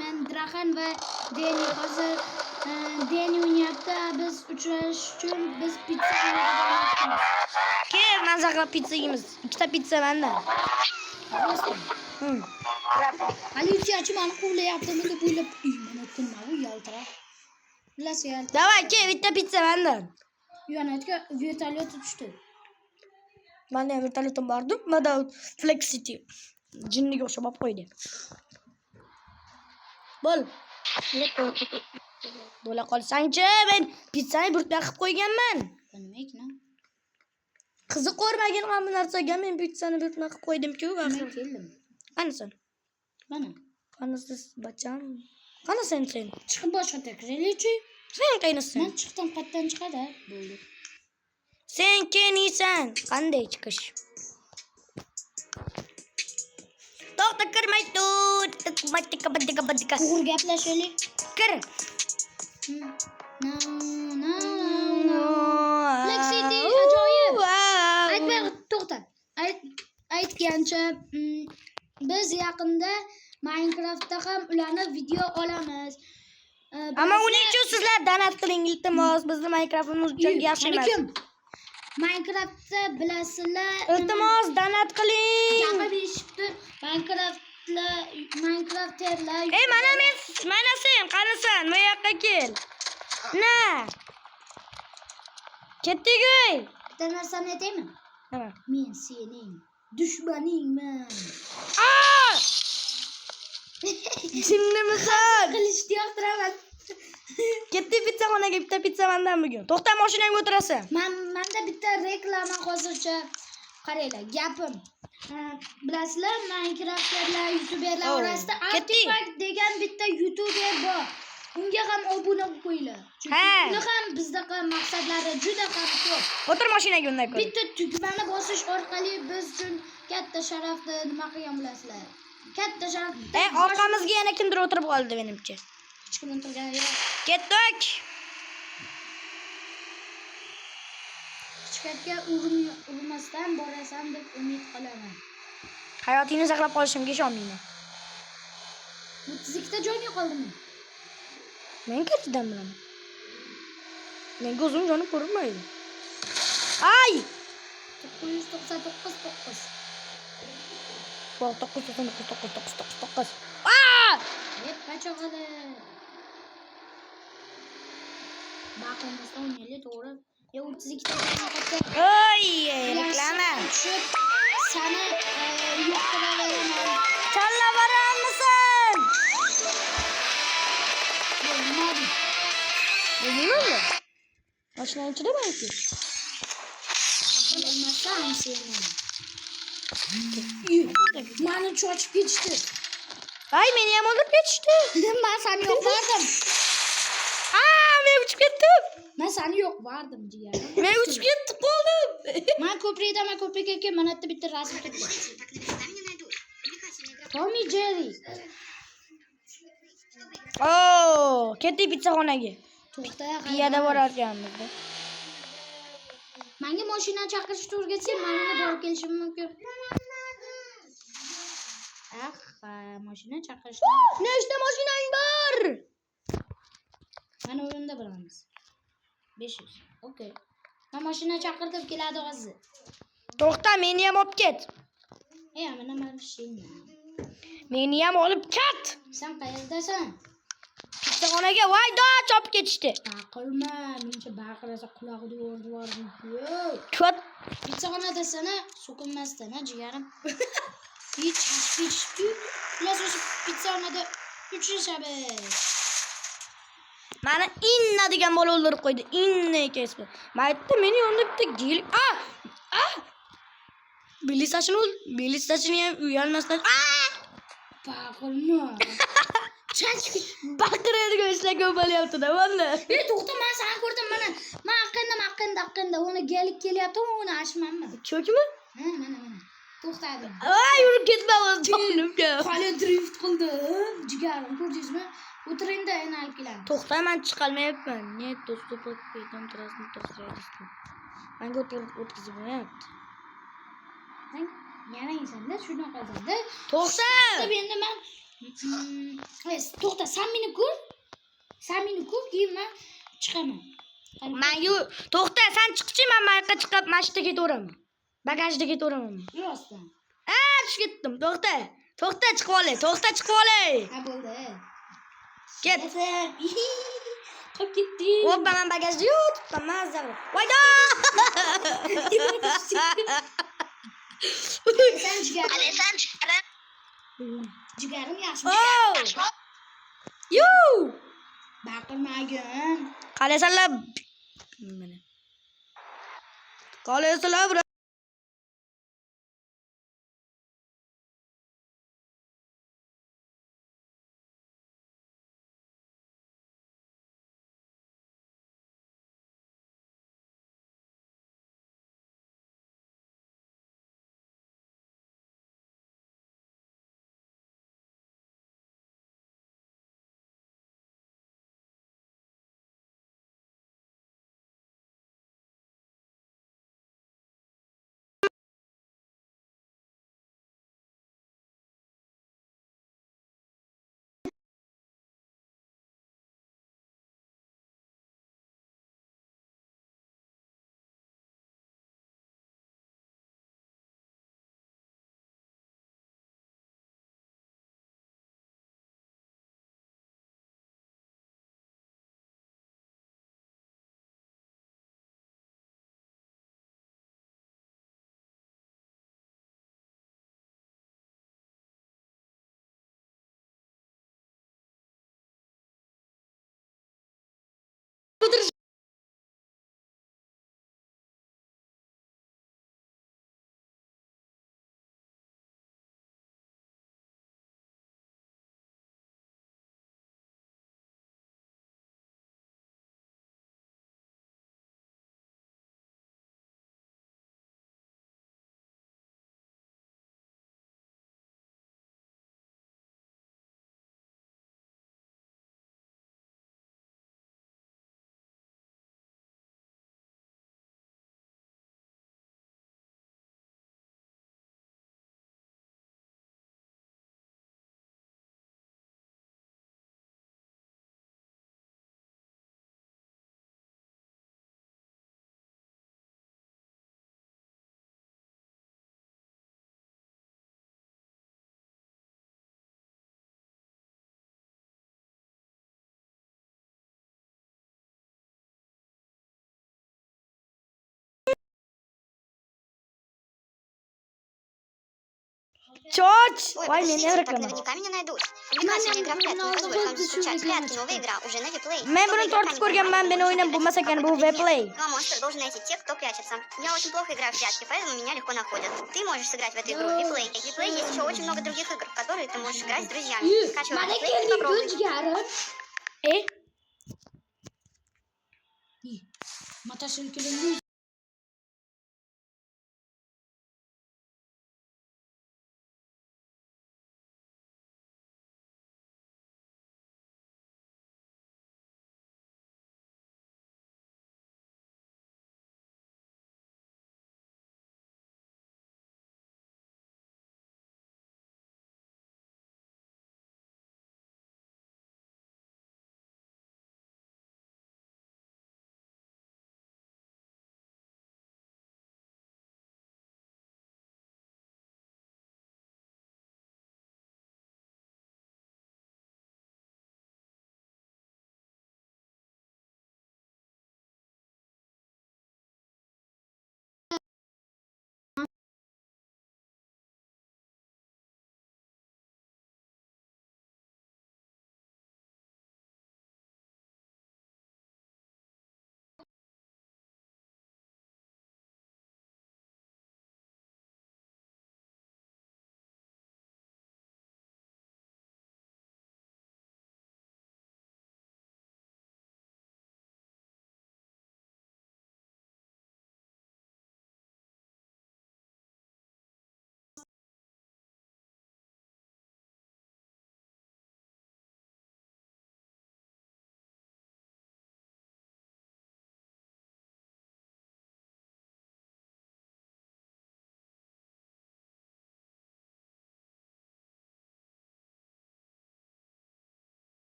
Men Draxan va Deni hozir Deni o'ynayapti. Biz uchrashish uchun biz pizza yeyamiz. Keyin maza qilib pizza yeymiz. Ikkita pizza menda. Politsiyachi meni quvlayaptimi deb o'ylab mana tinmadi yaltirab. Bilasiz yaltirab. Davay, ke bitta pizza menda. Yonatga vertolyot tushdi. Menda ham vertolyotim bor-ku, menda Flex City. Jinniga o'xshab olib qo'ydi. Bo'l. Bo'la qolsang-chi, men pizzani burtma qilib qo'yganman. Nima ekan? Qiziq ko'rmagin hamma narsaga men pizzani burtma qilib qo'ydim-ku. Men keldim. Qanasan? Mana. Qanasiz bacham? Qanasan sen? Chiqib boshqa kiraylik-chi. Sen qaynasan? Men chiqdim, qayerdan chiqadi? Bo'ldi. Sen kenisan. Qanday chiqish? To'xta kirmay tut. Tika. To'g'ri gaplashaylik. Kir. Flex City ajoyib. Aytmay to'xta. Aytgancha biz yaqinda Minecraftda ham ularni video olamiz. Ammo uning uchun sizlar donat qiling iltimos. Bizning Minecraftimiz uchun yaxshi emas. Minecraftda bilasizlar. Iltimos donat qiling. Gapim eshitdi. Minecraftterlar. Ey, mana sen qanasan? Bu yoqqa kel. Na. Ketdik-ey. Bitta narsani aytaymi? Nima? Men sening dushmaningman. Jinnimisan? Qilishni yoqtiraman. Ketdik pizzaxonaga, bitta pizza mendan bugun. To'xta, mashinangga o'tirasan. Menda bitta reklama hozircha. Qaranglar, gapim. Bilasizlar, Minecraft'lar, YouTuberlar orasida Artifact degan bitta YouTuber bor. Unga ham obuna bo'lib qo'yinglar. Uni ham bizdaqa maqsadlari juda ham ko'p. O'tir mashinaga unday ko'r. Bitta tugmani bosish orqali biz uchun katta sharafni nima qilgan bilasizlar? Katta sharaf. Orqamizga yana kimdir o'tirib qoldi menimcha. Hech kim o'tirgani yo'q. Ketdik. Chiqatga urmasdan borasan deb umid qilaman. Hayotingni saqlab qolishimga ishonmayman. 32 ta joy yo'qoldimi? Men qayerdan bilaman? Menga o'zim jonim ko'rinmaydi. Ay! 999. Bor 999. Hep qachog'ada. Baqimizda o'ynaylik, to'g'ri. 32 ta qotdi. Oy, reklama. Sani yo'q qilaveraman. Challa borammisan? Nima? Mashinaning ichida balki. Bilmasam seni. Mani cho'chib ketishdi. Ay, meni ham olib ketishdi. Men sani yo'q bordim. Men uchib ketdim. Men sani yo'q bordim, jigarim. Men uchib ketib qoldim. Men ko'prikka kelib mana yerda bitta rasm ketdi. Tommy Jerry. Ketdik pizzaxonaga. To'xta, Piyoda borarkanmiz. Menga mashina chaqirishni o'rgatsa, menga borib kelishim mumkin. Mashina chaqirish. Nechta mashinang bor? Mana o'rinda bilamiz. 500. Okay. Men mashina chaqirib keladi hozir. To'xta, meni ham olib ket. Mana mashina. Meni ham olib ket. Sen qayerdasan? Pizzaxonaga voyda chopib ketishdi. Baqirma, mencha baqirasa qulog'ida o'rdi. Ko't. Pizzaxonada sana so'kinmasdan, jigarim. Hech Ular pizzaxonada uchrashamiz. Mana inna degan bola o'ldirib qo'ydi. Inna kesdi. Maytda meni yonimda bitta gel. Bilistachini ham uyalmasdan. Baqirma. Baqiradigan ishlar ko'p bo'lyapti-da, valla. To'xta, men seni ko'rdim, mana. Men aqinda. Uni gelib kelyapti, uni ashmanmi? Cho'kmi? Mana. To'xtadim. Yurib ketmayapman. Qani drift qildim. Jigarim, ko'rdingizmi? O'tiringda, yana olib keladi. To'xta, men chiqolmayapman. Ne do'stlik qilib trasni to'xtatdim. Menga o'tkazib qo'yapti. Yaraysan-da, shunaqa qildi. To'xta. Endi men to'xta, sen meni ko'r. Sen meni ko'r, keyin men chiqaman. To'xta, sen chiqchi, men mayqa chiqib mashinaga ketaveraman. Bagajda ketaveraman. Rostdan. Tushib ketdim. To'xta. To'xta, chiqib olay. To'xta, chiqib olay. Ha bo'ldi. Ket. Qolib ketdi. Hoppa, men bagajda yotibman, mazza qilib. Voyda! Sen jigarim yaxshimi? Yu! Baqirmagin. Qalaysanlar? Mana. Qalaysanlar? Чёрт! Ой, меня реклама. Наверняка меня найдут. Увлекательная игра в прятки не позволит вам заскучать. Прятки, новая игра, уже на Виплей. Men buni tortib ko'rganman, meni o'ynab bo'lmas ekan bu Vplay. Ну а монстр должен найти тех, кто прячется. Я очень плохо играю в прятки, поэтому меня легко находят. Ты можешь сыграть в эту игру в Виплей. В Виплей есть еще очень много других игр, в которые ты можешь играть с друзьями. Скачивай Mana Виплей и keldik попробуй. jigarim. E? Mototsiklning